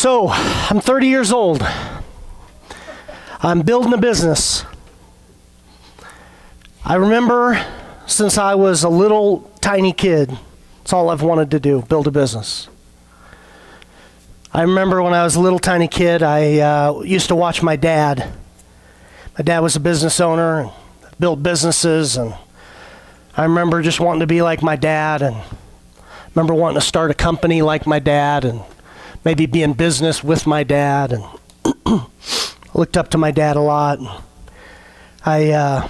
So, I'm 30 years old. I'm building a business. I remember since I was a little tiny kid, that's all I've wanted to do, build a business. I remember when I was a little tiny kid, I used to watch my dad. My dad was a business owner and built businesses, and I remember just wanting to be like my dad, and I remember wanting to start a company like my dad and maybe be in business with my dad, and I looked up to my dad a lot. That's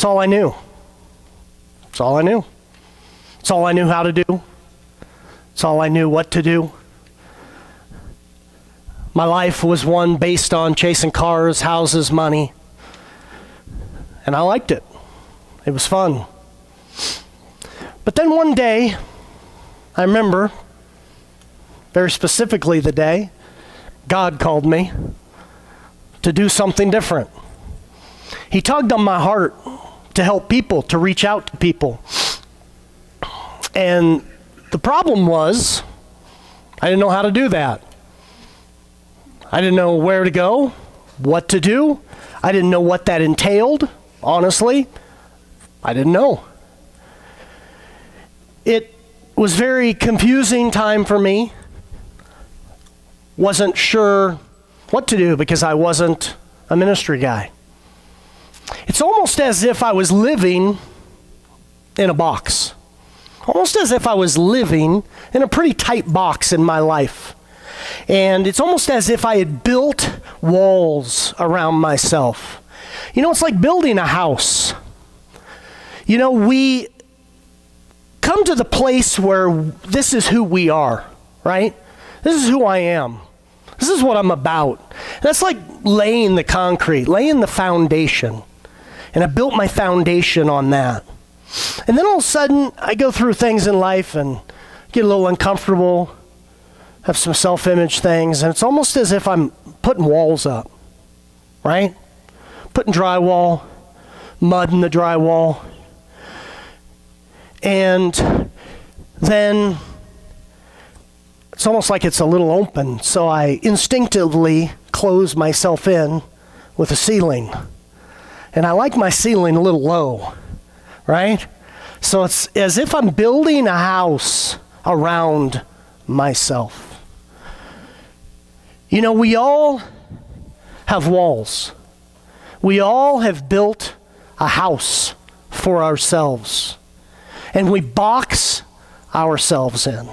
all I knew. That's all I knew. That's all I knew how to do. That's all I knew what to do. My life was one based on chasing cars, houses, money, and I liked it. It was fun. But then one day, I remember very specifically the day God called me to do something different. He tugged on my heart to help people, to reach out to people. And the problem was, I didn't know how to do that. I didn't know where to go, what to do. I didn't know what that entailed, honestly. I didn't know. It was a very confusing time for me. Wasn't sure what to do because I wasn't a ministry guy. It's almost as if I was living in a box. Almost as if I was living in a pretty tight box in my life. And it's almost as if I had built walls around myself. You know, it's like building a house. You know, we come to the place where this is who we are, right? This is who I am. This is what I'm about. That's like laying the concrete, laying the foundation. And I built my foundation on that. And then all of a sudden, I go through things in life and get a little uncomfortable, have some self-image things, and it's almost as if I'm putting walls up, right? Putting drywall, mud in the drywall. And then it's almost like it's a little open, so I instinctively close myself in with a ceiling. And I like my ceiling a little low, right? So it's as if I'm building a house around myself. You know, we all have walls. We all have built a house for ourselves. And we box ourselves in.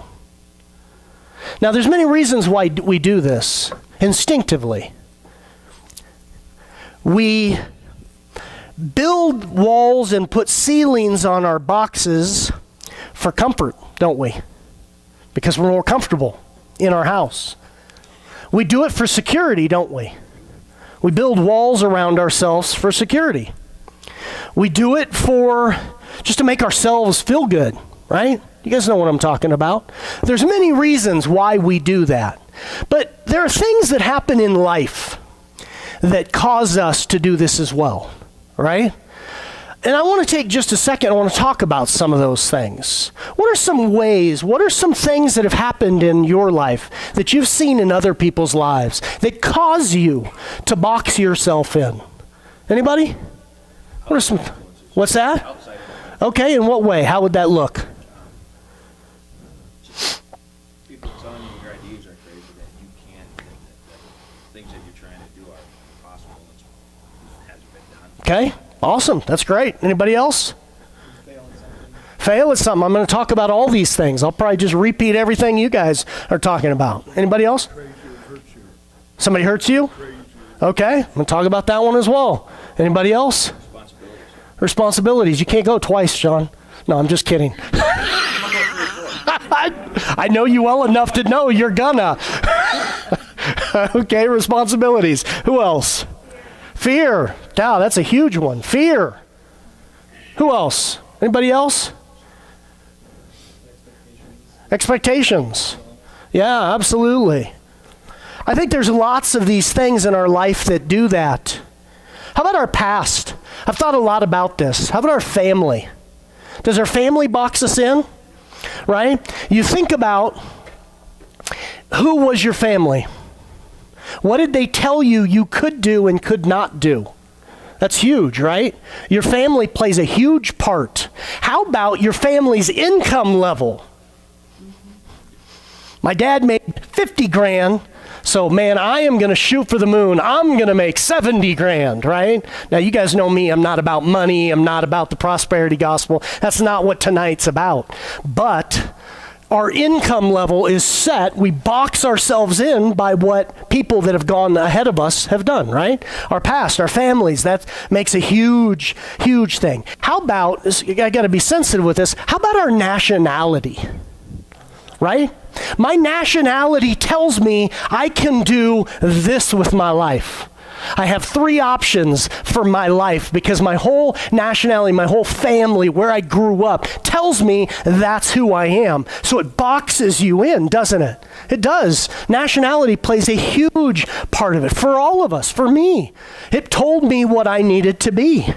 Now, there's many reasons why we do this instinctively. We build walls and put ceilings on our boxes for comfort, don't we? Because we're more comfortable in our house. We do it for security, don't we? We build walls around ourselves for security. We do it for just to make ourselves feel good, right? You guys know what I'm talking about. There's many reasons why we do that. But there are things that happen in life that cause us to do this as well, right? And I want to take just a second, I want to talk about some of those things. What are some ways, what are some things that have happened in your life that you've seen in other people's lives that cause you to box yourself in? Anybody? What are some, what's that? Okay, in what way? How would that look? People telling you your ideas are crazy, that you can't think that things that you're trying to do are impossible and hasn't been done. Okay, awesome. That's great. Anybody else? Fail at something. I'm going to talk about all these things. I'll probably just repeat everything you guys are talking about. Anybody else? Somebody hurts you? Okay, I'm going to talk about that one as well. Anybody else? Responsibilities. You can't go twice, John. No, I'm just kidding. I know you well enough to know you're gonna. Okay, responsibilities. Who else? Fear. Wow, that's a huge one. Fear. Who else? Anybody else? Expectations. Yeah, absolutely. I think there's lots of these things in our life that do that. How about our past? I've thought a lot about this. How about our family? Does our family box us in? Right? You think about Who was your family? What did they tell you you could do and could not do? That's huge, right? Your family plays a huge part. How about your family's income level? My dad made 50 grand, so man, I am going to shoot for the moon. I'm going to make 70 grand, right? Now, you guys know me. I'm not about money. I'm not about the prosperity gospel. That's not what tonight's about. But our income level is set. We box ourselves in by what people that have gone ahead of us have done, right? Our past, our families, that makes a huge, huge thing. How about, I got to be sensitive with this, how about our nationality, right? My nationality tells me I can do this with my life. I have 3 options for my life because my whole nationality, my whole family, where I grew up, tells me that's who I am. So it boxes you in, doesn't it? It does. Nationality plays a huge part of it for all of us, for me. It told me what I needed to be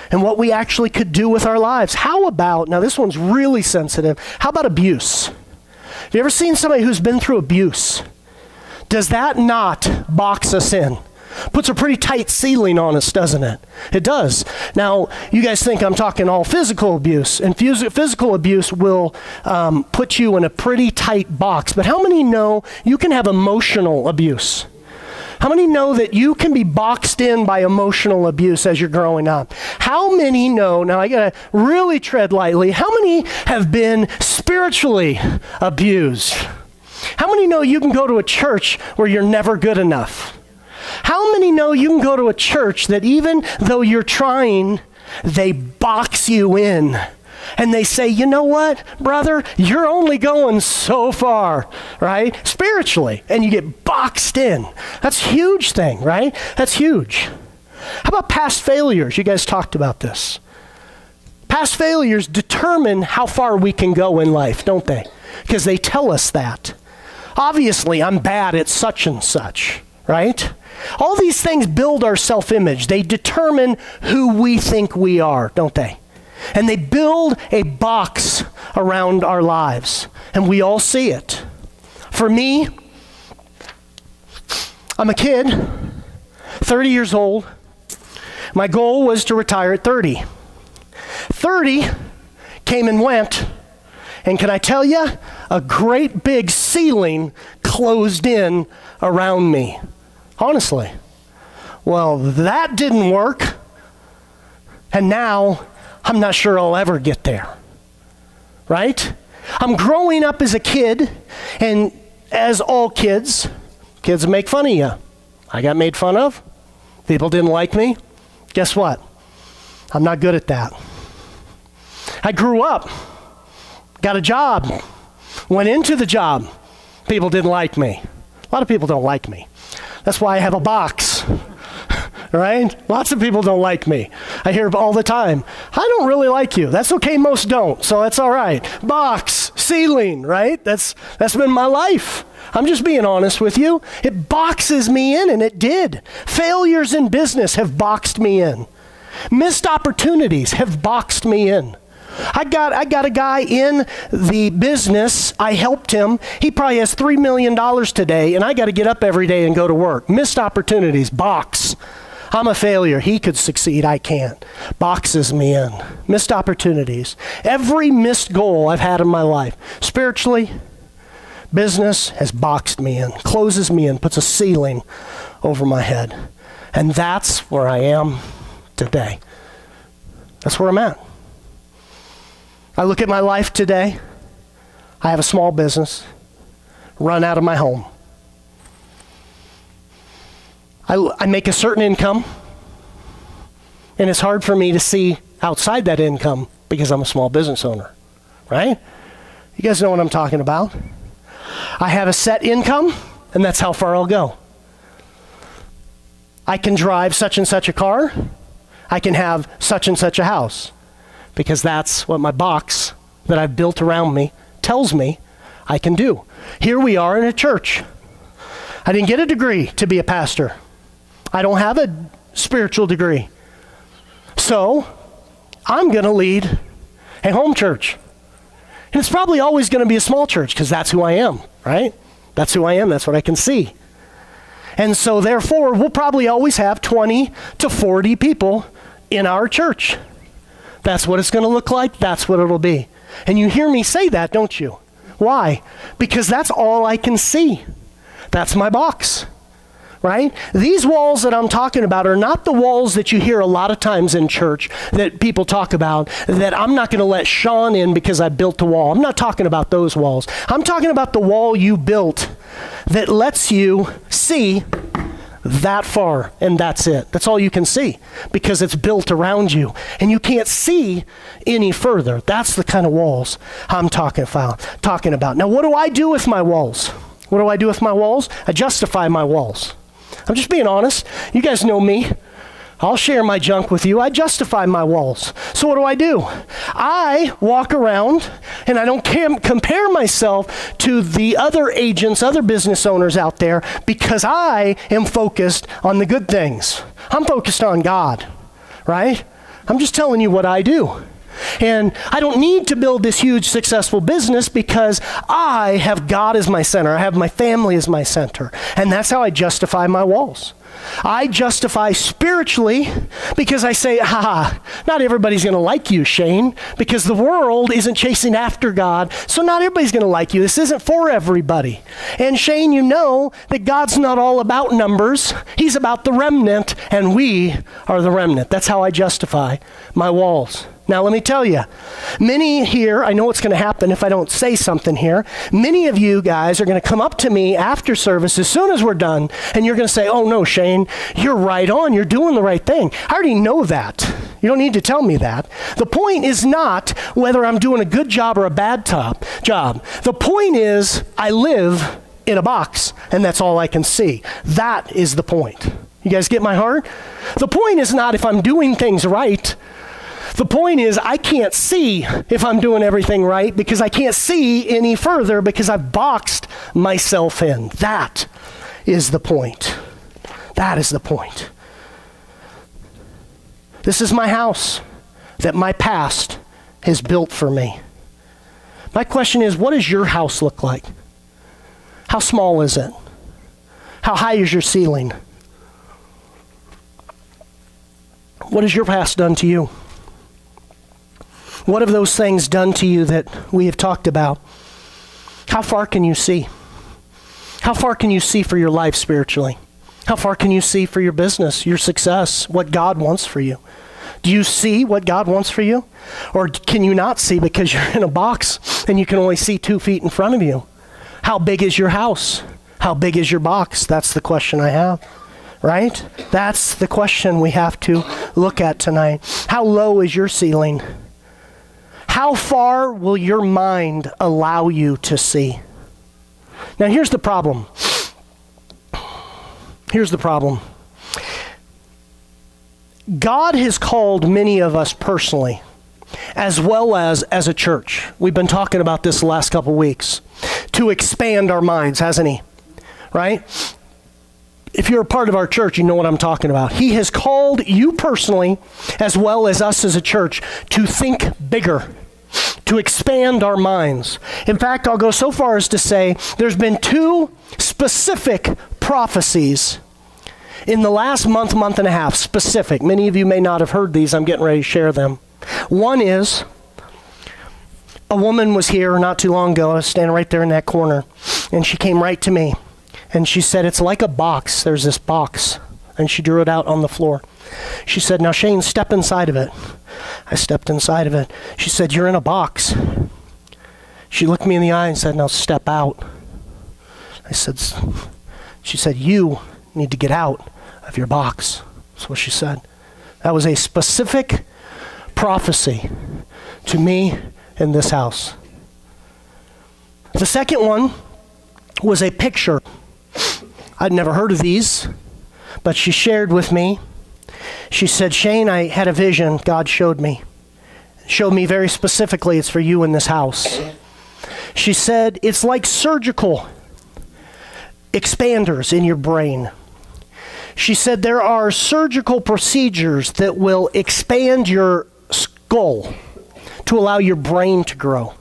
and what we actually could do with our lives. How about, now this one's really sensitive, how about abuse? Have you ever seen somebody who's been through abuse? Does that not box us in? Puts a pretty tight ceiling on us, doesn't it? It does. Now, you guys think I'm talking all physical abuse, and physical abuse will put you in a pretty tight box. But how many know you can have emotional abuse? How many know that you can be boxed in by emotional abuse as you're growing up? How many know, now I gotta really tread lightly, how many have been spiritually abused? How many know you can go to a church where you're never good enough? How many know you can go to a church that even though you're trying, they box you in? And they say, you know what, brother, you're only going so far, right? Spiritually, and you get boxed in. That's a huge thing, right? That's huge. How about past failures? You guys talked about this. Past failures determine how far we can go in life, don't they? Because they tell us that. Obviously, I'm bad at such and such, right? All these things build our self-image. They determine who we think we are, don't they? And they build a box around our lives, and we all see it. For me, I'm a kid, 30 years old. My goal was to retire at 30. 30 came and went, and can I tell you, a great big ceiling closed in around me. Honestly. Well, that didn't work, and now I'm not sure I'll ever get there, right? I'm growing up as a kid, and as all kids make fun of you. I got made fun of. People didn't like me. Guess what? I'm not good at that. I grew up, got a job, went into the job. People didn't like me. A lot of people don't like me. That's why I have a box. Right? Lots of people don't like me. I hear all the time, I don't really like you. That's okay, most don't, so that's all right. Box, ceiling, right? That's been my life. I'm just being honest with you. It boxes me in, and it did. Failures in business have boxed me in. Missed opportunities have boxed me in. I got a guy in the business. I helped him. He probably has $3 million today, and I got to get up every day and go to work. Missed opportunities, box. I'm a failure. He could succeed. I can't. Boxes me in. Missed opportunities. Every missed goal I've had in my life, spiritually, business has boxed me in, closes me in, puts a ceiling over my head. And that's where I am today. That's where I'm at. I look at my life today. I have a small business, run out of my home. I make a certain income, and it's hard for me to see outside that income because I'm a small business owner, right? You guys know what I'm talking about. I have a set income, and that's how far I'll go. I can drive such and such a car. I can have such and such a house because that's what my box that I've built around me tells me I can do. Here we are in a church. I didn't get a degree to be a pastor. I don't have a spiritual degree. So I'm going to lead a home church. And it's probably always going to be a small church because that's who I am, right? That's who I am. That's what I can see. And so therefore, we'll probably always have 20 to 40 people in our church. That's what it's going to look like. That's what it'll be. And you hear me say that, don't you? Why? Because that's all I can see. That's my box, right? These walls that I'm talking about are not the walls that you hear a lot of times in church that people talk about, that I'm not going to let Sean in because I built a wall. I'm not talking about those walls. I'm talking about the wall you built that lets you see that far, and that's it. That's all you can see because it's built around you, and you can't see any further. That's the kind of walls I'm talking about. Now, what do I do with my walls? What do I do with my walls? I justify my walls. I'm just being honest. You guys know me. I'll share my junk with you. I justify my walls. So what do? I walk around and I don't compare myself to the other agents, other business owners out there, because I am focused on the good things. I'm focused on God, right? I'm just telling you what I do. And I don't need to build this huge successful business because I have God as my center. I have my family as my center. And that's how I justify my walls. I justify spiritually because I say, not everybody's going to like you, Shane, because the world isn't chasing after God, so not everybody's going to like you. This isn't for everybody. And Shane, you know that God's not all about numbers. He's about the remnant, and we are the remnant. That's how I justify my walls. Now, let me tell you, many here, I know what's going to happen if I don't say something here. Many of you guys are going to come up to me after service as soon as we're done, and you're going to say, oh no, Shane, you're right on. You're doing the right thing. I already know that. You don't need to tell me that. The point is not whether I'm doing a good job or a bad job. The point is I live in a box, and that's all I can see. That is the point. You guys get my heart? The point is not if I'm doing things right. The point is I can't see if I'm doing everything right because I can't see any further because I've boxed myself in. That is the point. That is the point. This is my house that my past has built for me. My question is, what does your house look like? How small is it? How high is your ceiling? What has your past done to you? What have those things done to you that we have talked about? How far can you see? How far can you see for your life spiritually? How far can you see for your business, your success, what God wants for you? Do you see what God wants for you? Or can you not see because you're in a box and you can only see 2 feet in front of you? How big is your house? How big is your box? That's the question I have, right? That's the question we have to look at tonight. How low is your ceiling? How far will your mind allow you to see? Now, here's the problem. Here's the problem. God has called many of us personally, as well as a church. We've been talking about this the last couple weeks, to expand our minds, hasn't he? Right? If you're a part of our church, you know what I'm talking about. He has called you personally, as well as us as a church, to think bigger, to expand our minds. In fact, I'll go so far as to say there's been 2 specific prophecies in the last month and a half, specific. Many of you may not have heard these. I'm getting ready to share them. One is, a woman was here not too long ago. I was standing right there in that corner, and she came right to me. And she said, it's like a box. There's this box. And she drew it out on the floor. She said, now Shane, step inside of it. I stepped inside of it. She said, you're in a box. She looked me in the eye and said, now step out. She said, you need to get out of your box. That's what she said. That was a specific prophecy to me in this house. The second one was a picture. I'd never heard of these, but she shared with me. She said, Shane, I had a vision God showed me. Showed me very specifically it's for you in this house. She said, it's like surgical expanders in your brain. She said, there are surgical procedures that will expand your skull to allow your brain to grow.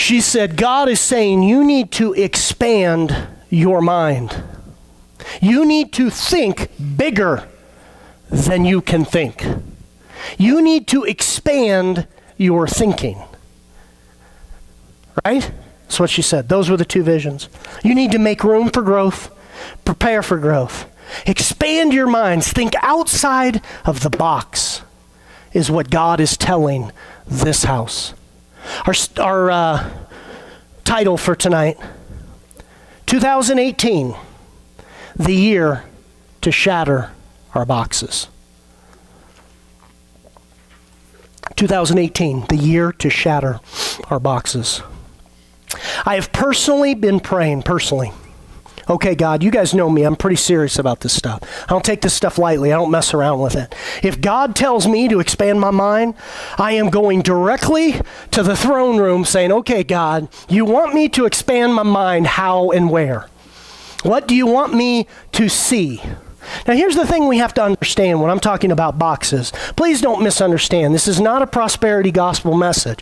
She said, God is saying you need to expand your mind. You need to think bigger than you can think. You need to expand your thinking. Right? That's what she said. Those were the two visions. You need to make room for growth, prepare for growth. Expand your minds. Think outside of the box is what God is telling this house. Our title for tonight, 2018, the year to shatter our boxes. 2018, the year to shatter our boxes. I have personally been praying, okay, God, you guys know me. I'm pretty serious about this stuff. I don't take this stuff lightly. I don't mess around with it. If God tells me to expand my mind, I am going directly to the throne room saying, okay, God, you want me to expand my mind, how and where? What do you want me to see? Now, here's the thing we have to understand when I'm talking about boxes. Please don't misunderstand. This is not a prosperity gospel message.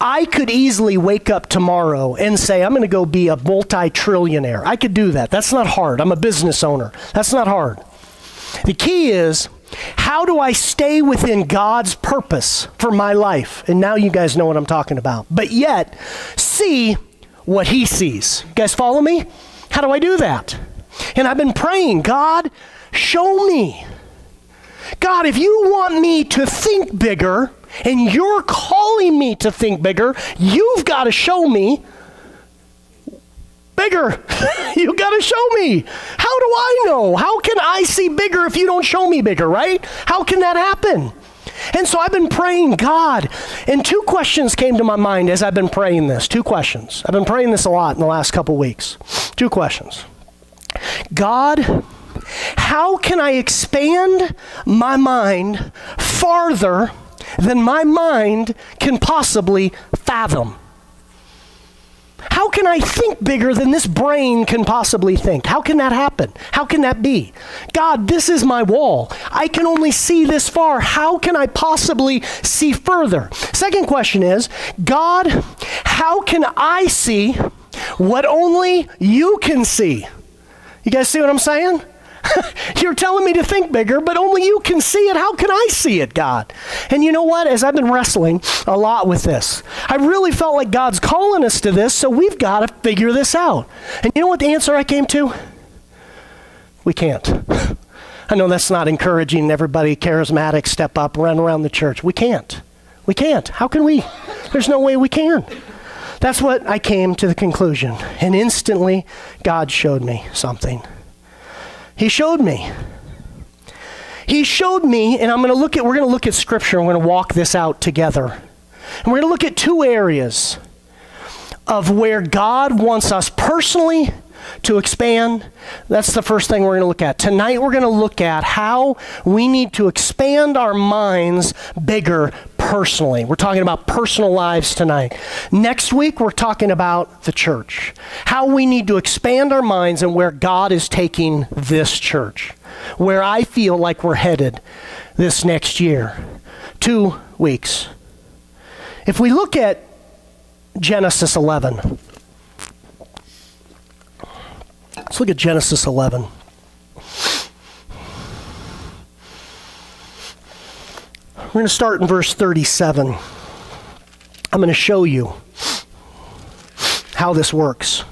I could easily wake up tomorrow and say, I'm going to go be a multi-trillionaire. I could do that. That's not hard. I'm a business owner. That's not hard. The key is, how do I stay within God's purpose for my life? And now you guys know what I'm talking about. But yet, see what he sees. You guys follow me? How do I do that? And I've been praying, God, show me. God, if you want me to think bigger, and you're calling me to think bigger, you've got to show me bigger. You've got to show me. How do I know? How can I see bigger if you don't show me bigger, right? How can that happen? And so I've been praying, God, and two questions came to my mind as I've been praying this. Two questions. I've been praying this a lot in the last couple weeks. Two questions. God, how can I expand my mind farther than my mind can possibly fathom? How can I think bigger than this brain can possibly think? How can that happen? How can that be? God, this is my wall. I can only see this far. How can I possibly see further? Second question is, God, how can I see what only you can see? You guys see what I'm saying? You're telling me to think bigger, but only you can see it. How can I see it, God? And you know what? As I've been wrestling a lot with this, I really felt like God's calling us to this, so we've got to figure this out. And you know what the answer I came to? We can't. I know that's not encouraging everybody charismatic, step up, run around the church. We can't. We can't. How can we? There's no way we can. That's what I came to the conclusion. And instantly, God showed me something. He showed me. He showed me, and we're going to look at Scripture, and we're going to walk this out together. And we're going to look at two areas of where God wants us personally to expand. That's the first thing we're going to look at. Tonight we're going to look at how we need to expand our minds bigger personally. We're talking about personal lives tonight. Next week we're talking about the church. How we need to expand our minds and where God is taking this church. Where I feel like we're headed this next year. 2 weeks. If we look at Genesis 11. Let's look at Genesis 11. We're going to start in verse 37. I'm going to show you how this works.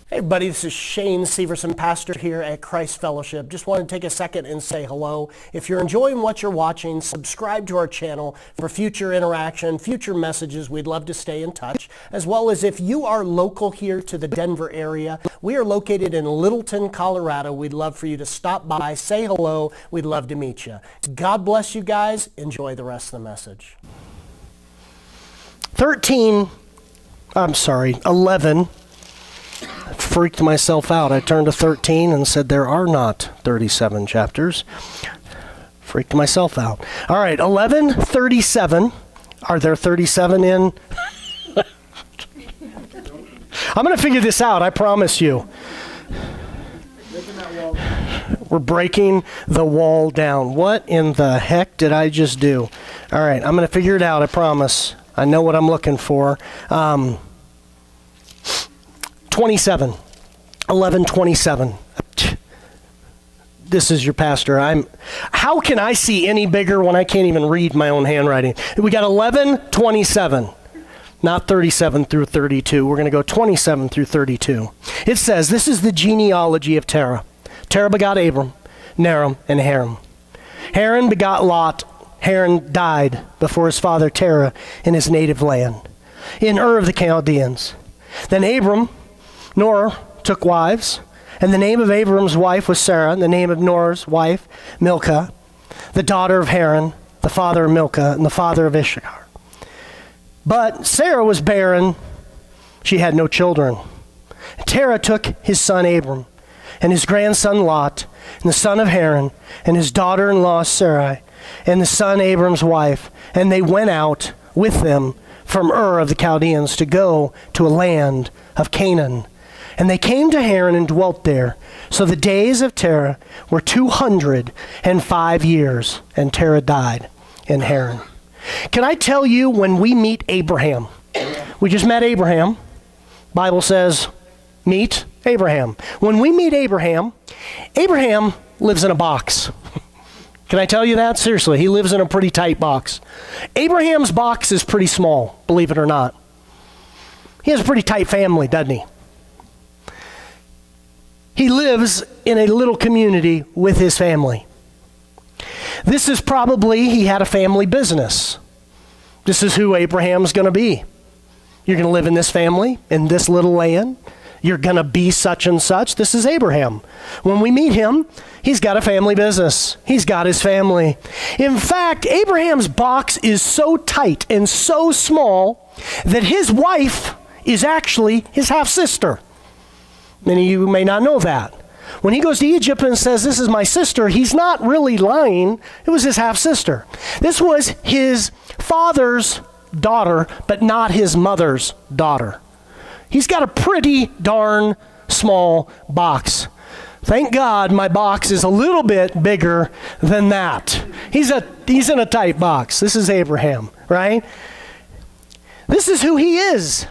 Hey everybody, this is Shane Severson, pastor here at Christ Fellowship. Just want to take a second and say hello. If you're enjoying what you're watching, subscribe to our channel for future interaction, future messages. We'd love to stay in touch. As well as if you are local here to the Denver area, we are located in Littleton, Colorado. We'd love for you to stop by, say hello. We'd love to meet you. God bless you guys. Enjoy the rest of the message. 11. Freaked myself out. I turned to 13 and said there are not 37 chapters. Freaked myself out. All right, 11:37. Are there 37 in? I'm going to figure this out, I promise you. We're breaking the wall down. What in the heck did I just do? All right, I'm going to figure it out, I promise. I know what I'm looking for. 27. 11:27. This is your pastor. How can I see any bigger when I can't even read my own handwriting? We got 11:27. Not 37 through 32. We're going to go 27 through 32. It says, this is the genealogy of Terah. Terah begot Abram, Naram, and Haran. Haran begot Lot. Haran died before his father Terah in his native land, in Ur of the Chaldeans. Then Abram, Nor, took wives, and the name of Abram's wife was Sarah, and the name of Nor's wife, Milcah, the daughter of Haran, the father of Milcah, and the father of Issachar. But Sarah was barren. She had no children. Terah took his son Abram, and his grandson Lot, and the son of Haran, and his daughter-in-law Sarai, and the son Abram's wife, and they went out with them from Ur of the Chaldeans to go to a land of Canaan. And they came to Haran and dwelt there. So the days of Terah were 205 years, and Terah died in Haran. Can I tell you, when we meet Abraham, we just met Abraham. Bible says, meet Abraham. When we meet Abraham, Abraham lives in a box. Can I tell you that? Seriously, he lives in a pretty tight box. Abraham's box is pretty small, believe it or not. He has a pretty tight family, doesn't he? He lives in a little community with his family. This is probably, he had a family business. This is who Abraham's going to be. You're going to live in this family, in this little land. You're going to be such and such. This is Abraham. When we meet him, he's got a family business. He's got his family. In fact, Abraham's box is so tight and so small that his wife is actually his half-sister. Many of you may not know that. When he goes to Egypt and says, this is my sister, he's not really lying. It was his half-sister. This was his father's daughter, but not his mother's daughter. He's got a pretty darn small box. Thank God my box is a little bit bigger than that. He's in a tight box. This is Abraham, right? This is who he is.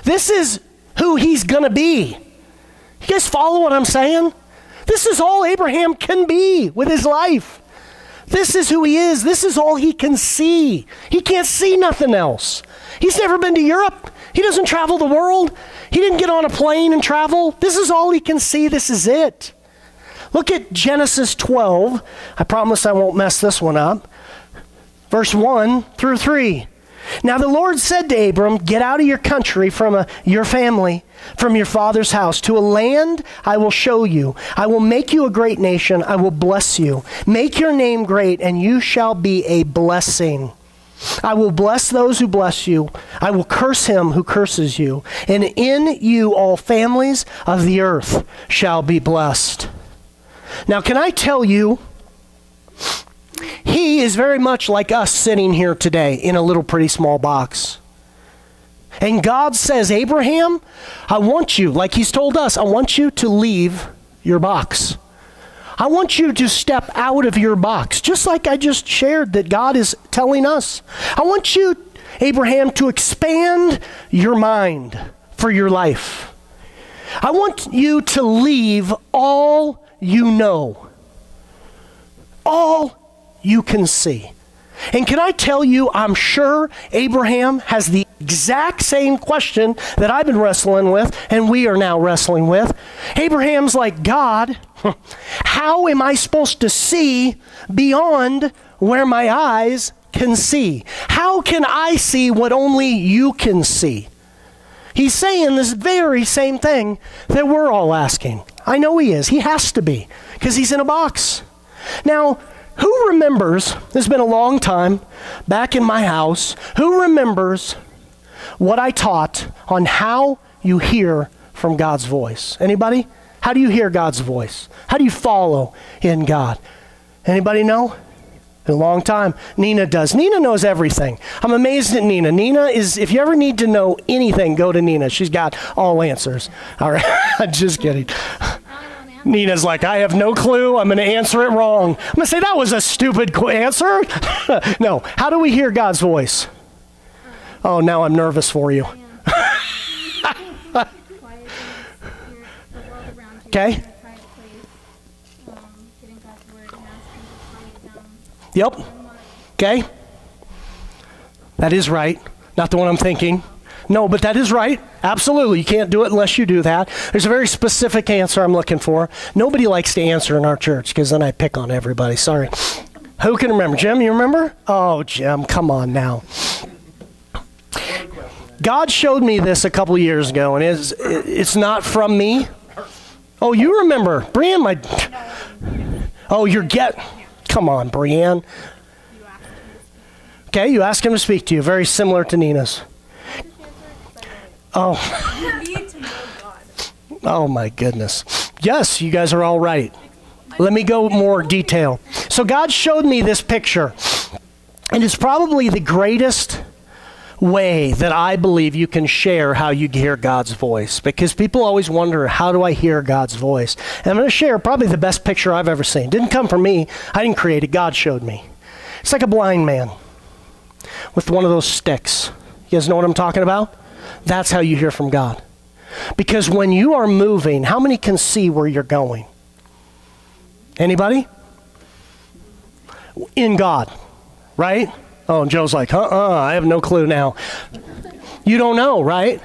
This is who he's going to be. You guys follow what I'm saying? This is all Abraham can be with his life. This is who he is. This is all he can see. He can't see nothing else. He's never been to Europe. He doesn't travel the world. He didn't get on a plane and travel. This is all he can see. This is it. Look at Genesis 12. I promise I won't mess this one up. Verse 1 through 3. Now the Lord said to Abram, get out of your country, from your family, from your father's house, to a land I will show you. I will make you a great nation. I will bless you. Make your name great, and you shall be a blessing. I will bless those who bless you. I will curse him who curses you. And in you all families of the earth shall be blessed. Now, can I tell you, he is very much like us sitting here today in a little pretty small box. And God says, Abraham, I want you, like he's told us, I want you to leave your box. I want you to step out of your box, just like I just shared that God is telling us. I want you, Abraham, to expand your mind for your life. I want you to leave all you know, all you can see. And can I tell you, I'm sure Abraham has the exact same question that I've been wrestling with, and we are now wrestling with. Abraham's like, God, how am I supposed to see beyond where my eyes can see? How can I see what only you can see? He's saying this very same thing that we're all asking. I know he is. He has to be, because he's in a box. Now, who remembers, it's been a long time, back in my house, who remembers what I taught on how you hear from God's voice? Anybody? How do you hear God's voice? How do you follow in God? Anybody know? In a long time. Nina does. Nina knows everything. I'm amazed at Nina. Nina is, if you ever need to know anything, go to Nina. She's got all answers. All right. I'm just kidding. Nina's like, I have no clue. I'm going to answer it wrong. I'm going to say that was a stupid answer. No. How do we hear God's voice? Oh, now I'm nervous for you. Okay. Yep. Okay. That is right. Not the one I'm thinking. No, but that is right. Absolutely. You can't do it unless you do that. There's a very specific answer I'm looking for. Nobody likes to answer in our church because then I pick on everybody. Sorry. Who can remember? Jim, you remember? Oh, Jim, come on now. God showed me this a couple years ago, and it's not from me. Oh, you remember. Brianne, Oh, come on, Brianne. Okay, you ask him to speak to you. Very similar to Nina's. Oh. You need to know God. Oh, my goodness. Yes, you guys are all right. Let me go more detail. So God showed me this picture, and it's probably the greatest way that I believe you can share how you hear God's voice, because people always wonder, how do I hear God's voice? And I'm going to share probably the best picture I've ever seen. It didn't come from me. I didn't create it. God showed me. It's like a blind man with one of those sticks. You guys know what I'm talking about? That's how you hear from God. Because when you are moving, how many can see where you're going? Anybody? In God, right? Oh, and Joe's like, I have no clue now. You don't know, right?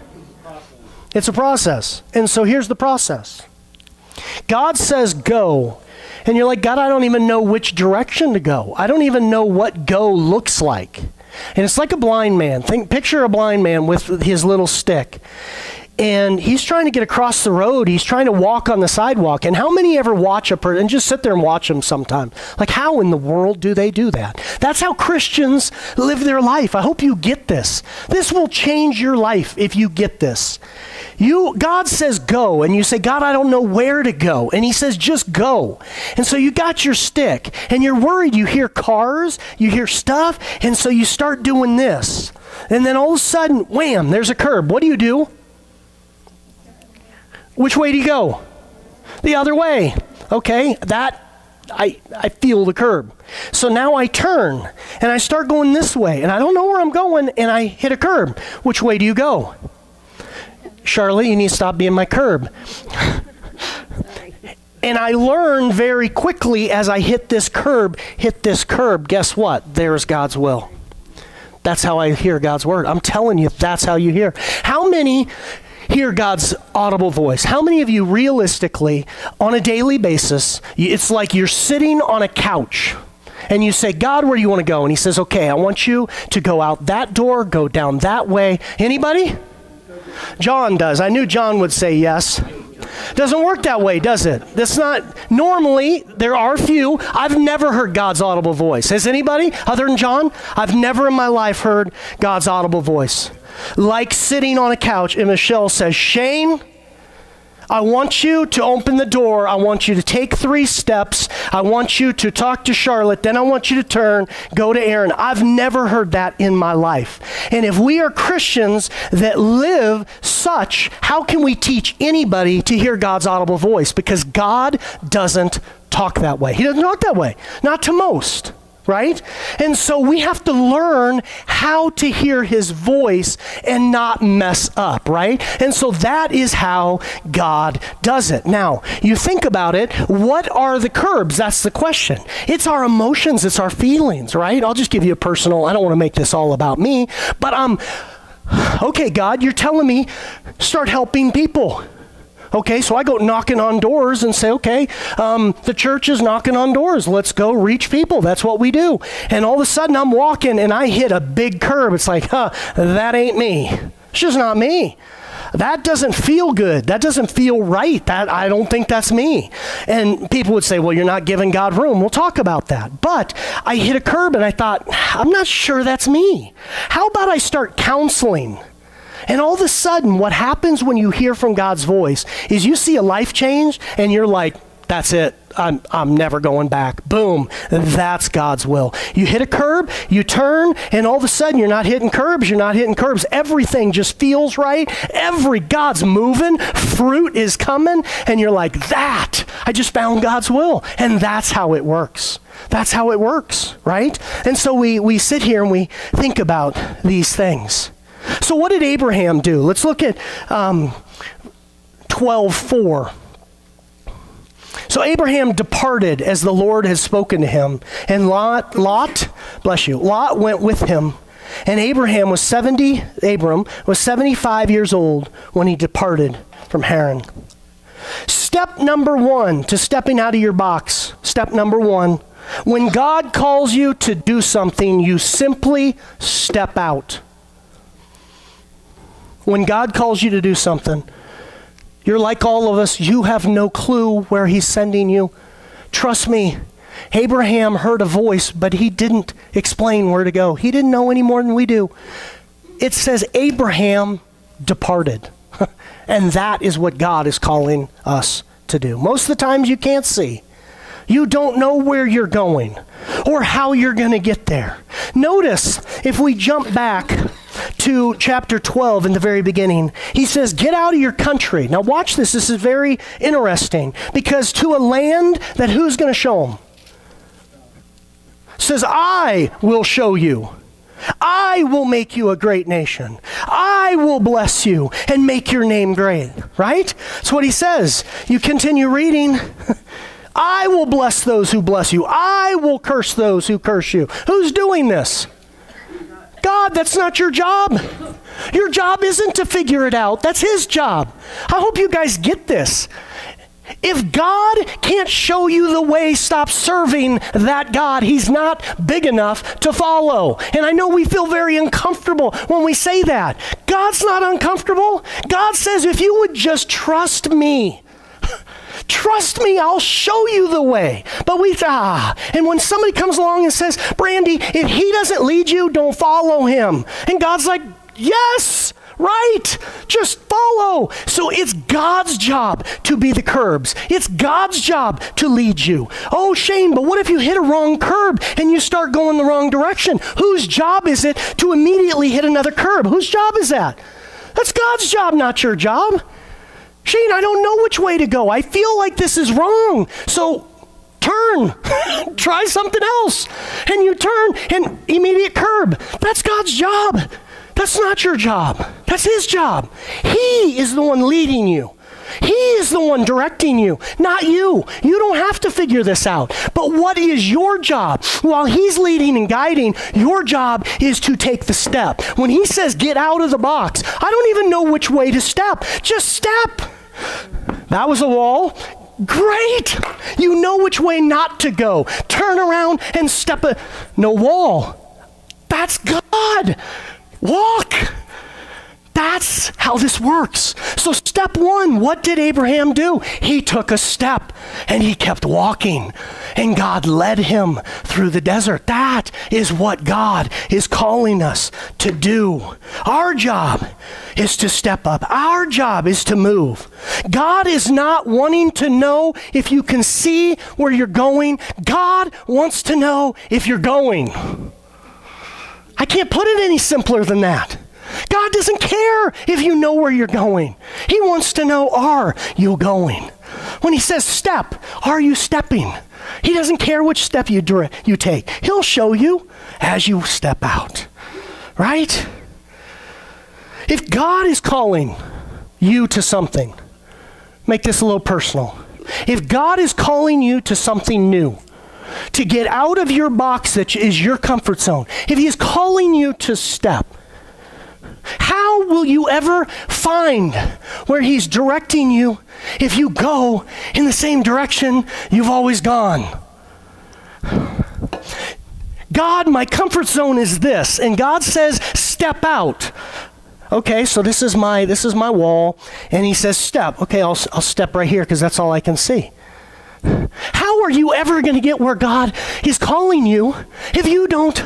It's a process. And so here's the process. God says go. And you're like, God, I don't even know which direction to go. I don't even know what go looks like. And it's like a blind man. Picture a blind man with his little stick. And he's trying to get across the road. He's trying to walk on the sidewalk. And how many ever watch a person and just sit there and watch them sometime? Like, how in the world do they do that? That's how Christians live their life. I hope you get this. This will change your life if you get this. God says go, and you say, God, I don't know where to go. And he says, just go. And so you got your stick, and you're worried. You hear cars, you hear stuff, and so you start doing this. And then all of a sudden, wham, there's a curb. What do? Which way do you go? The other way. Okay, I feel the curb. So now I turn, and I start going this way, and I don't know where I'm going, and I hit a curb. Which way do you go? Charlotte, you need to stop being my curb. And I learned very quickly as I hit this curb, guess what? There's God's will. That's how I hear God's word. I'm telling you, that's how you hear. How many hear God's audible voice? How many of you realistically, on a daily basis, it's like you're sitting on a couch and you say, God, where do you want to go? And he says, okay, I want you to go out that door, go down that way. Anybody? John does. I knew John would say yes. Doesn't work that way, does it? That's not, normally, there are few. I've never heard God's audible voice. Has anybody, other than John? I've never in my life heard God's audible voice. Like sitting on a couch and Michelle says, Shane, I want you to open the door. I want you to take 3 steps. I want you to talk to Charlotte. Then I want you to turn, go to Aaron. I've never heard that in my life. And if we are Christians that live such, how can we teach anybody to hear God's audible voice? Because God doesn't talk that way. He doesn't talk that way. Not to most. Right? And so we have to learn how to hear his voice and not mess up, right? And so that is how God does it. Now, you think about it, what are the curbs? That's the question. It's our emotions, it's our feelings, right? I'll just give you a personal, I don't want to make this all about me, but okay, God, you're telling me start helping people. Okay, so I go knocking on doors and say, okay, the church is knocking on doors. Let's go reach people. That's what we do. And all of a sudden I'm walking and I hit a big curb. It's like, that ain't me. It's just not me. That doesn't feel good. That doesn't feel right. I don't think that's me. And people would say, well, you're not giving God room. We'll talk about that. But I hit a curb and I thought, I'm not sure that's me. How about I start counseling? And all of a sudden, what happens when you hear from God's voice is you see a life change and you're like, that's it. I'm never going back. Boom. That's God's will. You hit a curb, you turn, and all of a sudden you're not hitting curbs, you're not hitting curbs. Everything just feels right. God's moving, fruit is coming, and you're like, I just found God's will. And that's how it works. That's how it works, right? And so we sit here and we think about these things. So what did Abraham do? Let's look at 12:4. So Abraham departed as the Lord had spoken to him, and Lot went with him. And Abram was 75 years old when he departed from Haran. Step number one to stepping out of your box. Step number one, when God calls you to do something, you simply step out. When God calls you to do something, you're like all of us, you have no clue where he's sending you. Trust me, Abraham heard a voice, but he didn't explain where to go. He didn't know any more than we do. It says Abraham departed. And that is what God is calling us to do. Most of the times you can't see. You don't know where you're going or how you're going to get there. Notice, if we jump back to chapter 12 in the very beginning, he says, get out of your country. Now watch this. This is very interesting, because to a land that who's going to show them? Says, I will show you. I will make you a great nation. I will bless you and make your name great. Right? That's what he says. You continue reading. I will bless those who bless you. I will curse those who curse you. Who's doing this? God, that's not your job. Your job isn't to figure it out. That's his job. I hope you guys get this. If God can't show you the way, stop serving that God. He's not big enough to follow. And I know we feel very uncomfortable when we say that. God's not uncomfortable. God says, if you would just trust me, I'll show you the way. But and when somebody comes along and says, Brandy, if he doesn't lead you, don't follow him. And God's like, yes, right, just follow. So it's God's job to be the curbs. It's God's job to lead you. Oh, Shane, but what if you hit a wrong curb and you start going the wrong direction? Whose job is it to immediately hit another curb? Whose job is that? That's God's job, not your job. Shane, I don't know which way to go. I feel like this is wrong. So turn, try something else. And you turn and immediate curb. That's God's job. That's not your job. That's his job. He is the one leading you. He is the one directing you, not you. You don't have to figure this out. But what is your job? While he's leading and guiding, your job is to take the step. When he says get out of the box, I don't even know which way to step. Just step. That was a wall. Great. You know which way not to go. Turn around and step. No wall. That's God. Walk. That's how this works. So step one, what did Abraham do? He took a step and he kept walking, and God led him through the desert. That is what God is calling us to do. Our job is to step up. Our job is to move. God is not wanting to know if you can see where you're going. God wants to know if you're going. I can't put it any simpler than that. God doesn't care if you know where you're going. He wants to know, are you going? When he says step, are you stepping? He doesn't care which step you take. He'll show you as you step out, right? If God is calling you to something, make this a little personal. If God is calling you to something new, to get out of your box that is your comfort zone, if he is calling you to step, how will you ever find where he's directing you if you go in the same direction you've always gone? God, my comfort zone is this, and God says, step out. Okay, so this is my wall, and he says, step. Okay, I'll step right here because that's all I can see. How are you ever going to get where God is calling you if you don't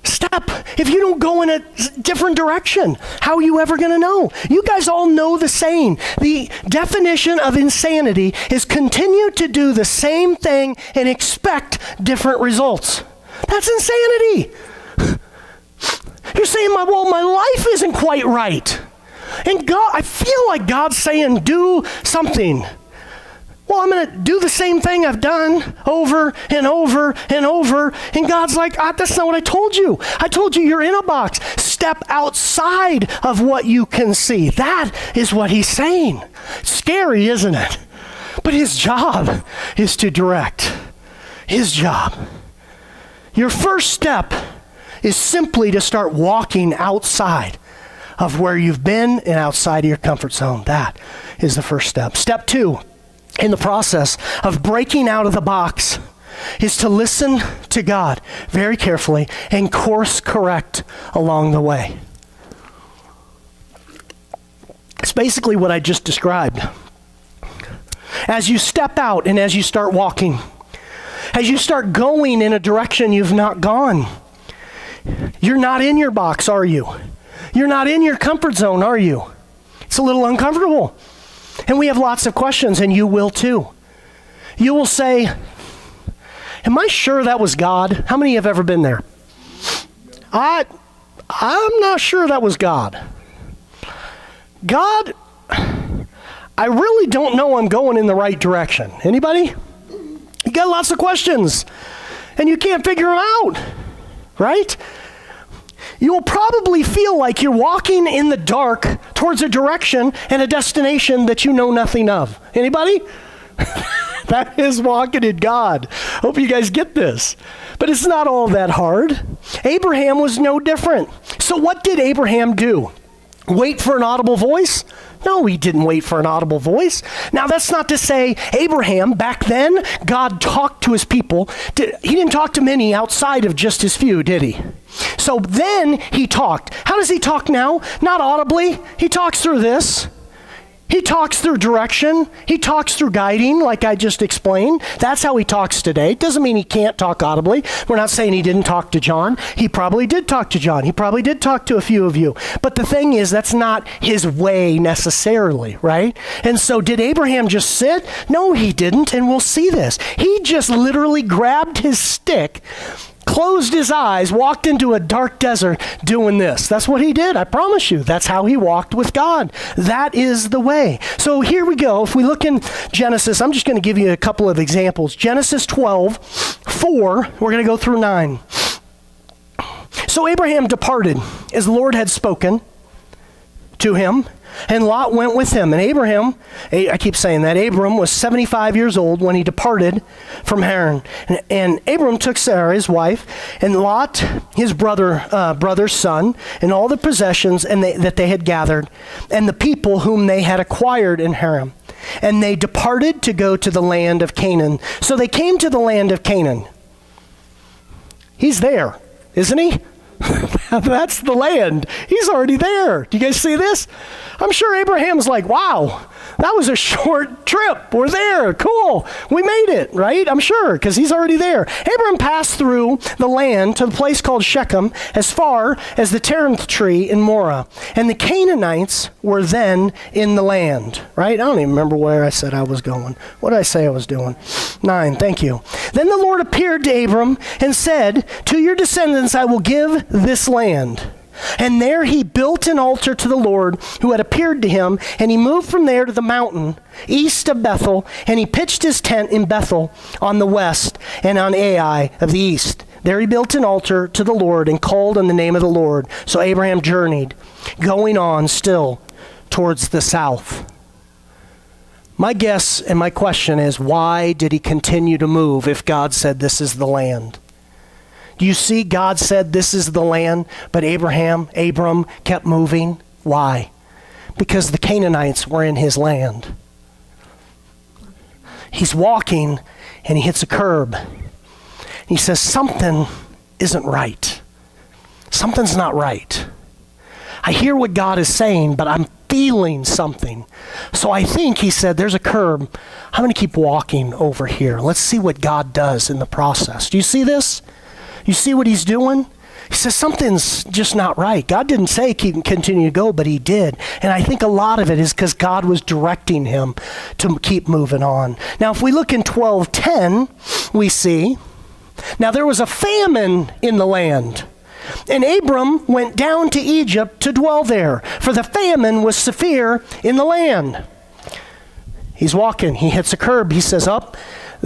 step, if you don't go in a different direction? How are you ever going to know? You guys all know the saying. The definition of insanity is continue to do the same thing and expect different results. That's insanity. You're saying, my life isn't quite right. And God, I feel like God's saying, do something. Well, I'm going to do the same thing I've done over and over and over. And God's like, that's not what I told you. I told you you're in a box. Step outside of what you can see. That is what he's saying. Scary, isn't it? But his job is to direct. His job. Your first step is simply to start walking outside of where you've been and outside of your comfort zone. That is the first step. Step 2 in the process of breaking out of the box is to listen to God very carefully and course correct along the way. It's basically what I just described. As you step out and as you start walking, as you start going in a direction you've not gone, you're not in your box, are you? You're not in your comfort zone, are you? It's a little uncomfortable. And we have lots of questions, and you will too. You will say, am I sure that was God? How many have ever been there? I'm not sure that was God. God, I really don't know I'm going in the right direction. Anybody? You got lots of questions, and you can't figure them out, right? You will probably feel like you're walking in the dark towards a direction and a destination that you know nothing of. Anybody? That is walking in God. Hope you guys get this. But it's not all that hard. Abraham was no different. So what did Abraham do? Wait for an audible voice? No, he didn't wait for an audible voice. Now, that's not to say Abraham, back then, God talked to his people. He didn't talk to many outside of just his few, did he? So then he talked. How does he talk now? Not audibly. He talks through this. He talks through direction. He talks through guiding, like I just explained. That's how he talks today. Doesn't mean he can't talk audibly. We're not saying he didn't talk to John. He probably did talk to John. He probably did talk to a few of you. But the thing is, that's not his way necessarily, right? And so did Abraham just sit? No, he didn't, and we'll see this. He just literally grabbed his stick, closed his eyes, walked into a dark desert doing this. That's what he did. I promise you. That's how he walked with God. That is the way. So here we go. If we look in Genesis, I'm just going to give you a couple of examples. Genesis 12:4. We're going to go through 9. So Abraham departed as the Lord had spoken to him, and Lot went with him. And Abraham, I keep saying that, Abram was 75 years old when he departed from Haran. And Abram took Sarah, his wife, and Lot, his brother's son, and all the possessions that they had gathered, and the people whom they had acquired in Haran. And they departed to go to the land of Canaan. So they came to the land of Canaan. He's there, isn't he? That's the land. He's already there. Do you guys see this? I'm sure Abraham's like, wow, that was a short trip. We're there. Cool. We made it, right? I'm sure, because he's already there. Abraham passed through the land to the place called Shechem, as far as the terebinth tree in Morah. And the Canaanites were then in the land, right? I don't even remember where I said I was going. What did I say I was doing? 9, thank you. Then the Lord appeared to Abram and said, to your descendants I will give this land. And there he built an altar to the Lord who had appeared to him, and he moved from there to the mountain east of Bethel, and he pitched his tent in Bethel on the west and on Ai of the east. There he built an altar to the Lord and called on the name of the Lord. So Abraham journeyed, going on still towards the south. My guess and my question is, why did he continue to move if God said this is the land? Do you see God said this is the land, but Abram kept moving? Why? Because the Canaanites were in his land. He's walking and he hits a curb. He says, something isn't right. Something's not right. I hear what God is saying, but I'm feeling something. So I think he said, there's a curb. I'm going to keep walking over here. Let's see what God does in the process. Do you see this? You see what he's doing? He says something's just not right. God didn't say continue to go, but he did. And I think a lot of it is because God was directing him to keep moving on. Now, if we look in 12:10, we see, now there was a famine in the land. And Abram went down to Egypt to dwell there, for the famine was severe in the land. He's walking. He hits a curb. He says, up,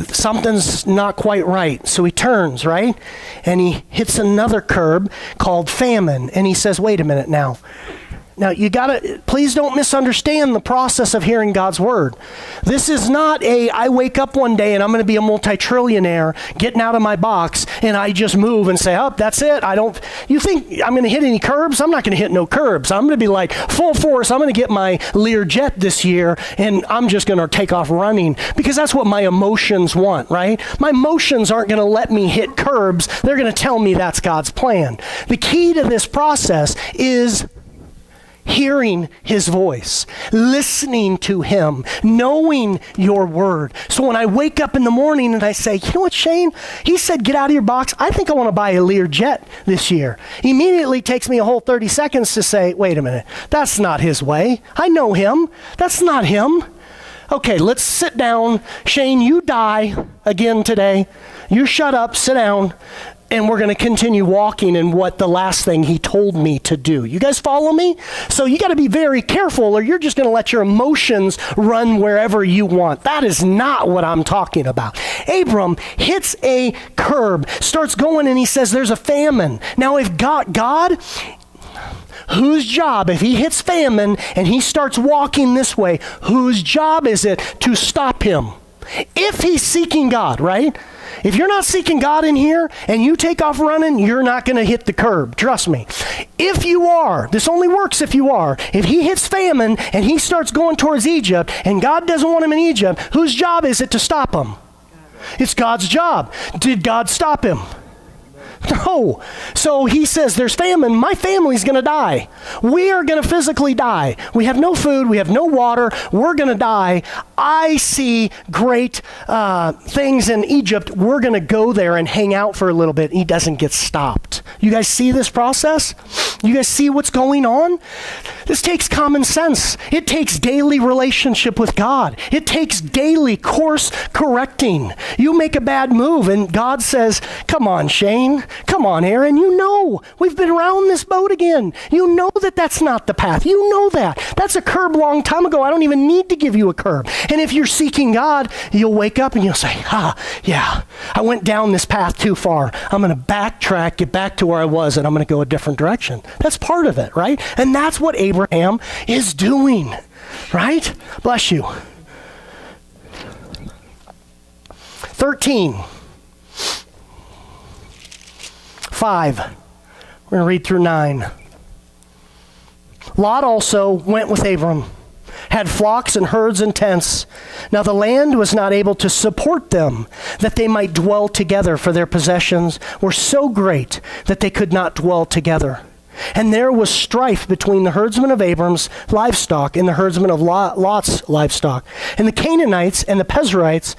something's not quite right. So he turns, right? And he hits another curb called famine. And he says, wait a minute now. Now, please don't misunderstand the process of hearing God's word. This is not I wake up one day and I'm going to be a multi-trillionaire getting out of my box and I just move and say, oh, that's it. You think I'm going to hit any curbs? I'm not going to hit no curbs. I'm going to be like full force. I'm going to get my Learjet this year and I'm just going to take off running because that's what my emotions want, right? My emotions aren't going to let me hit curbs. They're going to tell me that's God's plan. The key to this process is hearing his voice, listening to him, knowing your word. So when I wake up in the morning and I say, you know what, Shane? He said, get out of your box. I think I want to buy a Learjet this year. Immediately takes me a whole 30 seconds to say, wait a minute, that's not his way. I know him. That's not him. Okay, let's sit down. Shane, you die again today. You shut up, sit down. And we're going to continue walking in what the last thing he told me to do. You guys follow me? So you got to be very careful or you're just going to let your emotions run wherever you want. That is not what I'm talking about. Abram hits a curb, starts going, and he says there's a famine. Now if God, whose job, if he hits famine and he starts walking this way, whose job is it to stop him? If he's seeking God, right? If you're not seeking God in here and you take off running, you're not going to hit the curb. Trust me. If you are, this only works if you are. If he hits famine and he starts going towards Egypt and God doesn't want him in Egypt, whose job is it to stop him? It's God's job. Did God stop him? No. So he says, there's famine. My family's going to die. We are going to physically die. We have no food. We have no water. We're going to die. I see great things in Egypt. We're going to go there and hang out for a little bit. He doesn't get stopped. You guys see this process? You guys see what's going on? This takes common sense. It takes daily relationship with God. It takes daily course correcting. You make a bad move and God says, come on, Shane. Come on, Aaron. You know, we've been around this boat again. You know that that's not the path. You know that. That's a curb long time ago. I don't even need to give you a curb. And if you're seeking God, you'll wake up and you'll say, yeah, I went down this path too far. I'm going to backtrack, get back to where I was, and I'm going to go a different direction. That's part of it, right? And that's what Abraham is doing, right? Bless you. 13. 5. We're going to read through 9. Lot also went with Abram, had flocks and herds and tents. Now the land was not able to support them, that they might dwell together, for their possessions were so great that they could not dwell together. And there was strife between the herdsmen of Abram's livestock and the herdsmen of Lot's livestock. And the Canaanites and the Perizzites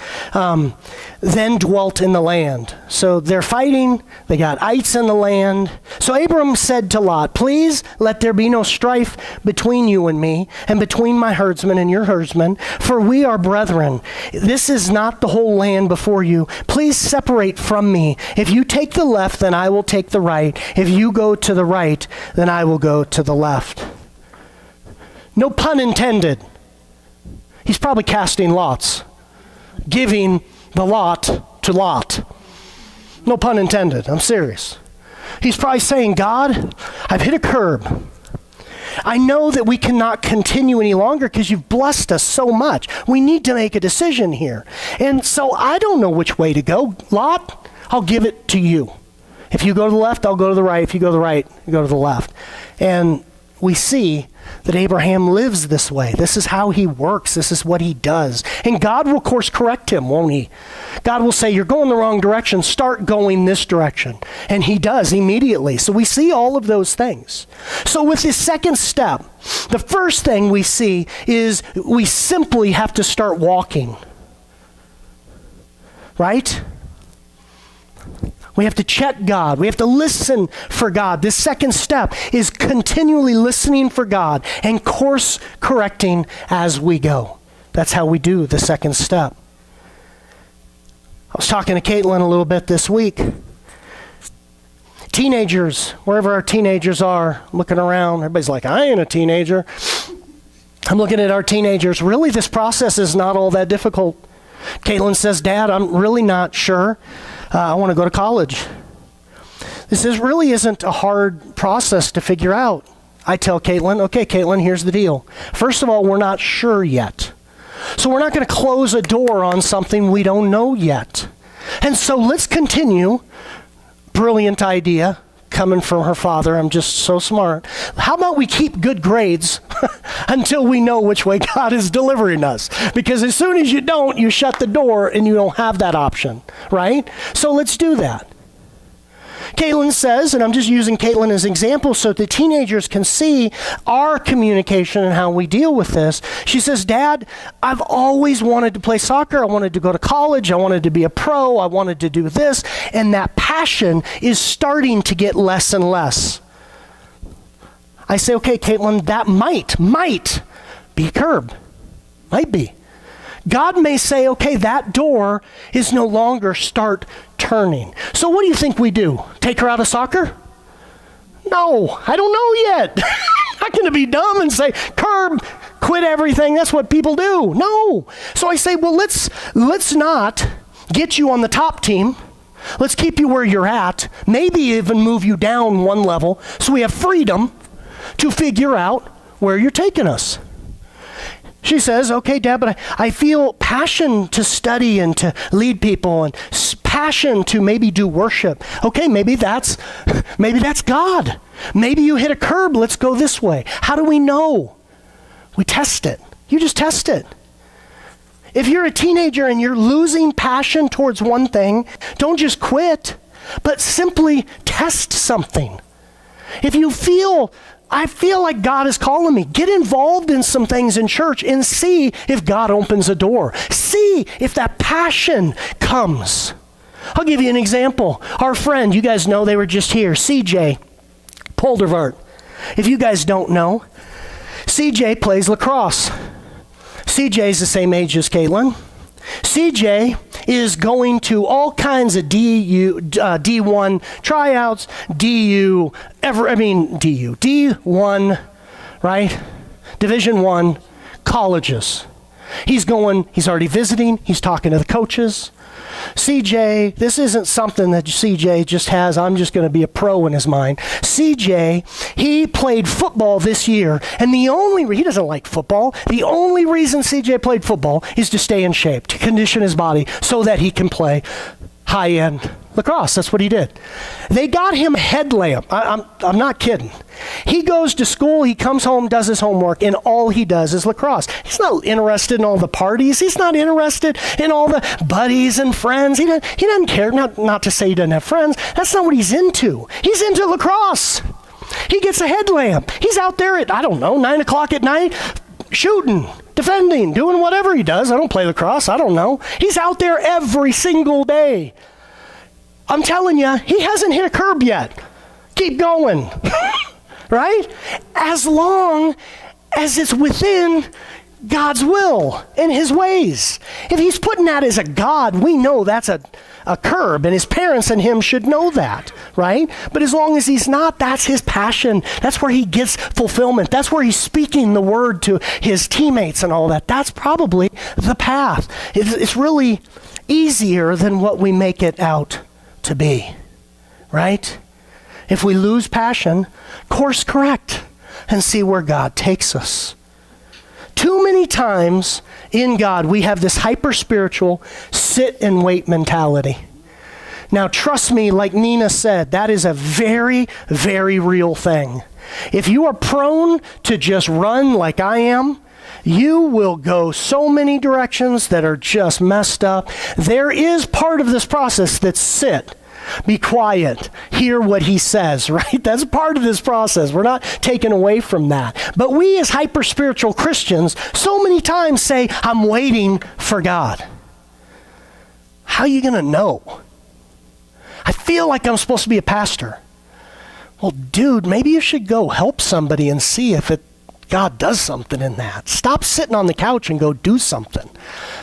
then dwelt in the land. So they're fighting. They got ites in the land. So Abram said to Lot, please let there be no strife between you and me, and between my herdsmen and your herdsmen, for we are brethren. This is not the whole land before you. Please separate from me. If you take the left, then I will take the right. If you go to the right, then I will go to the left. No pun intended. He's probably casting lots, giving the lot to Lot. No pun intended. I'm serious. He's probably saying, God, I've hit a curb. I know that we cannot continue any longer because you've blessed us so much. We need to make a decision here. And so I don't know which way to go. Lot, I'll give it to you. If you go to the left, I'll go to the right. If you go to the right, you go to the left. And we see that Abraham lives this way. This is how he works. This is what he does. And God will course correct him, won't he? God will say, you're going the wrong direction. Start going this direction. And he does immediately. So we see all of those things. So with this second step, the first thing we see is we simply have to start walking. Right? We have to check God. We have to listen for God. This second step is continually listening for God and course correcting as we go. That's how we do the second step. I was talking to Caitlin a little bit this week. Teenagers, wherever our teenagers are, looking around, everybody's like, I ain't a teenager. I'm looking at our teenagers. Really, this process is not all that difficult. Caitlin says, Dad, I'm really not sure. I want to go to college. Really isn't a hard process to figure out. I tell Caitlin, okay, Caitlin, here's the deal. First of all, we're not sure yet. So we're not going to close a door on something we don't know yet. And so let's continue. Brilliant idea coming from her father. I'm just so smart. How about we keep good grades until we know which way God is delivering us? Because as soon as you don't, you shut the door and you don't have that option, right? So let's do that. Caitlin says, and I'm just using Caitlin as an example so the teenagers can see our communication and how we deal with this. She says, Dad, I've always wanted to play soccer. I wanted to go to college. I wanted to be a pro. I wanted to do this. And that passion is starting to get less and less. I say, okay, Caitlin, that might be curbed. Might be. God may say, okay, that door is no longer start turning. So what do you think we do? Take her out of soccer? No, I don't know yet. I'm not going to be dumb and say, curb, quit everything. That's what people do. No. So I say, well, let's not get you on the top team. Let's keep you where you're at. Maybe even move you down one level so we have freedom to figure out where you're taking us. She says, okay, Dad, but I feel passion to study and to lead people and passion to maybe do worship. Okay, maybe that's God. Maybe you hit a curb. Let's go this way. How do we know? We test it. You just test it. If you're a teenager and you're losing passion towards one thing, don't just quit, but simply test something. If you I feel like God is calling me, get involved in some things in church and see if God opens a door. See if that passion comes. I'll give you an example. Our friend, you guys know they were just here, CJ Poldervart. If you guys don't know, CJ plays lacrosse. CJ's the same age as Caitlin. CJ is going to all kinds of D1 tryouts, D1, right? Division 1 colleges. He's already visiting, he's talking to the coaches. CJ, this isn't something that CJ just has, I'm just going to be a pro in his mind. CJ, he played football this year, and he doesn't like football. The only reason CJ played football is to stay in shape, to condition his body so that he can play high-end lacrosse. That's what he did. They got him a headlamp. I'm not kidding. He goes to school, he comes home, does his homework, and all he does is lacrosse. He's not interested in all the parties. He's not interested in all the buddies and friends. He doesn't care. Not to say he doesn't have friends. That's not what he's into. He's into lacrosse. He gets a headlamp. He's out there at, 9 o'clock at night, shooting, defending, doing whatever he does. I don't play lacrosse. I don't know. He's out there every single day. I'm telling you, he hasn't hit a curb yet. Keep going. Right? As long as it's within God's will and his ways. If he's putting that as a God, we know that's a curb, and his parents and him should know that, right? But as long as he's not, that's his passion. That's where he gets fulfillment. That's where he's speaking the word to his teammates and all that. That's probably the path. It's really easier than what we make it out to be, right? If we lose passion, course correct and see where God takes us. Too many times in God, we have this hyper-spiritual sit and wait mentality. Now, trust me, like Nina said, that is a very, very real thing. If you are prone to just run like I am, you will go so many directions that are just messed up. There is part of this process that's sit. Be quiet. Hear what he says, right? That's part of this process. We're not taken away from that. But we as hyper-spiritual Christians so many times say, I'm waiting for God. How are you going to know? I feel like I'm supposed to be a pastor. Well, dude, maybe you should go help somebody and see if God does something in that. Stop sitting on the couch and go do something.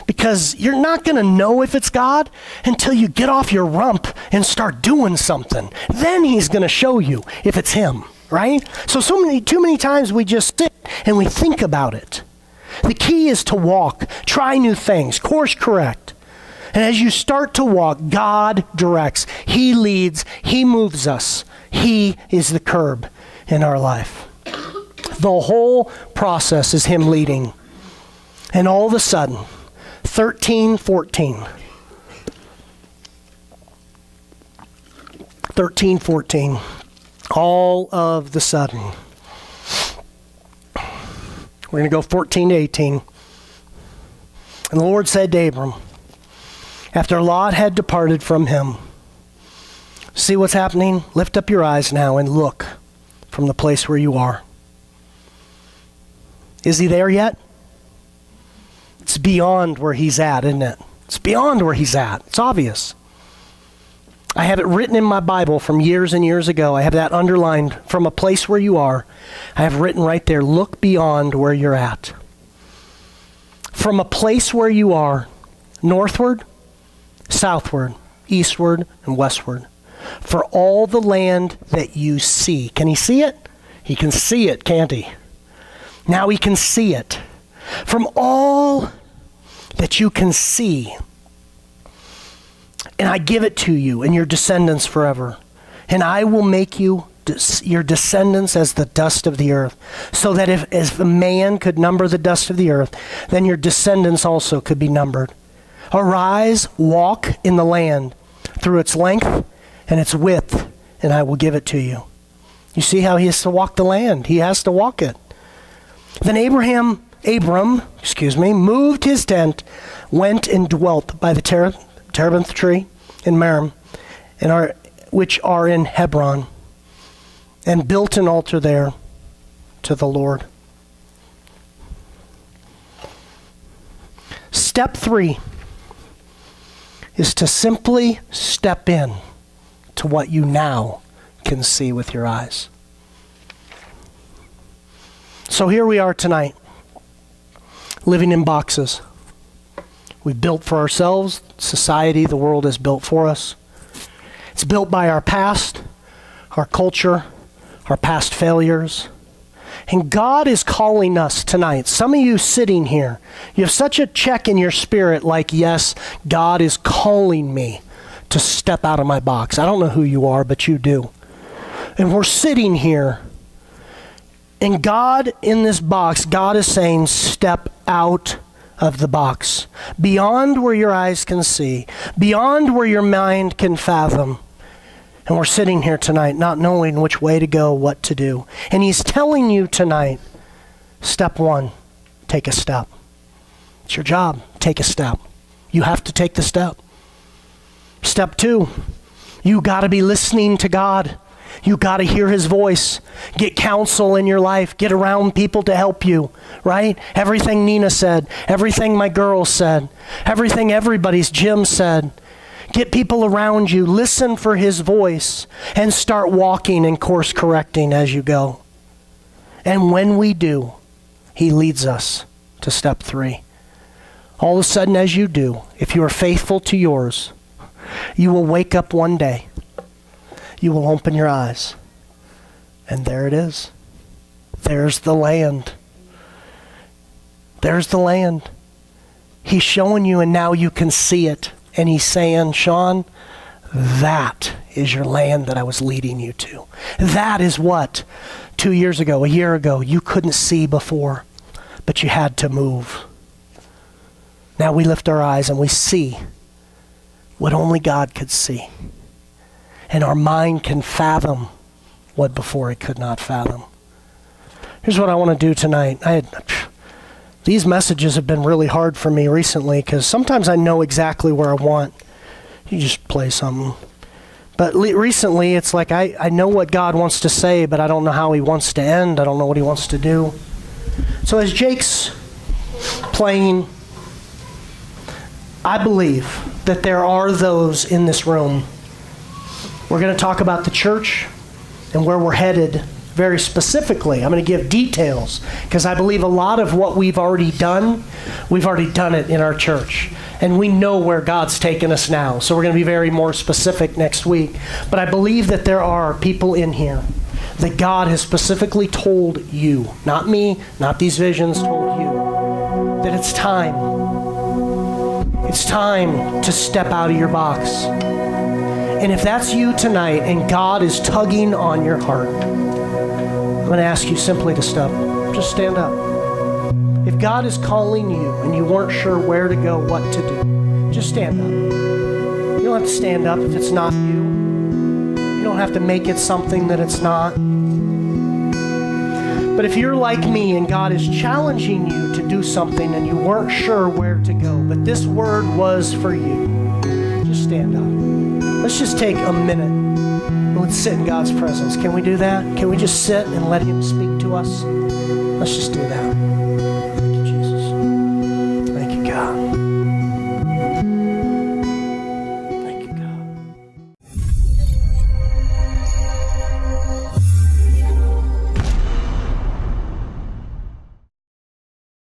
Because you're not going to know if it's God until you get off your rump and start doing something. Then he's going to show you if it's him, right? So too many times we just sit and we think about it. The key is to walk, try new things, course correct. And as you start to walk, God directs. He leads. He moves us. He is the curb in our life. The whole process is him leading. And all of a sudden, 13:14. 13:14. All of the sudden. We're going to go 14 to 18. And the Lord said to Abram, after Lot had departed from him, see what's happening? Lift up your eyes now and look from the place where you are. Is he there yet? It's beyond where he's at, isn't it? It's beyond where he's at. It's obvious. I have it written in my Bible from years and years ago. I have that underlined, from a place where you are. I have written right there, look beyond where you're at. From a place where you are, northward, southward, eastward, and westward. For all the land that you see. Can he see it? He can see it, can't he? Now he can see it. From all that you can see. And I give it to you and your descendants forever. And I will make you your descendants as the dust of the earth, so that if a man could number the dust of the earth, then your descendants also could be numbered. Arise, walk in the land through its length and its width, and I will give it to you. You see how he has to walk the land. He has to walk it. Then Abram, moved his tent, went and dwelt by the terebinth tree in Mamre, which are in Hebron, and built an altar there to the Lord. Step 3 is to simply step in to what you now can see with your eyes. So here we are tonight, living in boxes. We've built for ourselves. Society, the world has built for us. It's built by our past, our culture, our past failures. And God is calling us tonight. Some of you sitting here, you have such a check in your spirit like, yes, God is calling me to step out of my box. I don't know who you are, but you do. And we're sitting here. And God, in this box, God is saying, step out of the box. Beyond where your eyes can see. Beyond where your mind can fathom. And we're sitting here tonight not knowing which way to go, what to do. And he's telling you tonight, step 1, take a step. It's your job. Take a step. You have to take the step. Step 2, you got to be listening to God. You got to hear his voice. Get counsel in your life. Get around people to help you, right? Everything Nina said. Everything my girls said. Everything everybody's Jim said. Get people around you. Listen for his voice and start walking and course correcting as you go. And when we do, he leads us to step 3. All of a sudden as you do, if you are faithful to yours, you will wake up one day. You will open your eyes. And there it is. There's the land. There's the land. He's showing you and now you can see it. And he's saying, Sean, that is your land that I was leading you to. That is what 2 years ago, a year ago, you couldn't see before, but you had to move. Now we lift our eyes and we see what only God could see. And our mind can fathom what before it could not fathom. Here's what I want to do tonight. These messages have been really hard for me recently because sometimes I know exactly where I want. You just play something. But recently it's like I know what God wants to say, but I don't know how he wants to end. I don't know what he wants to do. So as Jake's playing, I believe that there are those in this room. We're going to talk about the church and where we're headed very specifically. I'm going to give details because I believe a lot of what we've already done it in our church. And we know where God's taken us now. So we're going to be very more specific next week. But I believe that there are people in here that God has specifically told you, not me, not these visions, told you that it's time. It's time to step out of your box. And if that's you tonight and God is tugging on your heart, I'm going to ask you simply to stop. Just stand up. If God is calling you and you weren't sure where to go, what to do, just stand up. You don't have to stand up if it's not you. You don't have to make it something that it's not. But if you're like me and God is challenging you to do something and you weren't sure where to go, but this word was for you, just stand up. Let's just take a minute and let's sit in God's presence. Can we do that? Can we just sit and let Him speak to us? Let's just do that.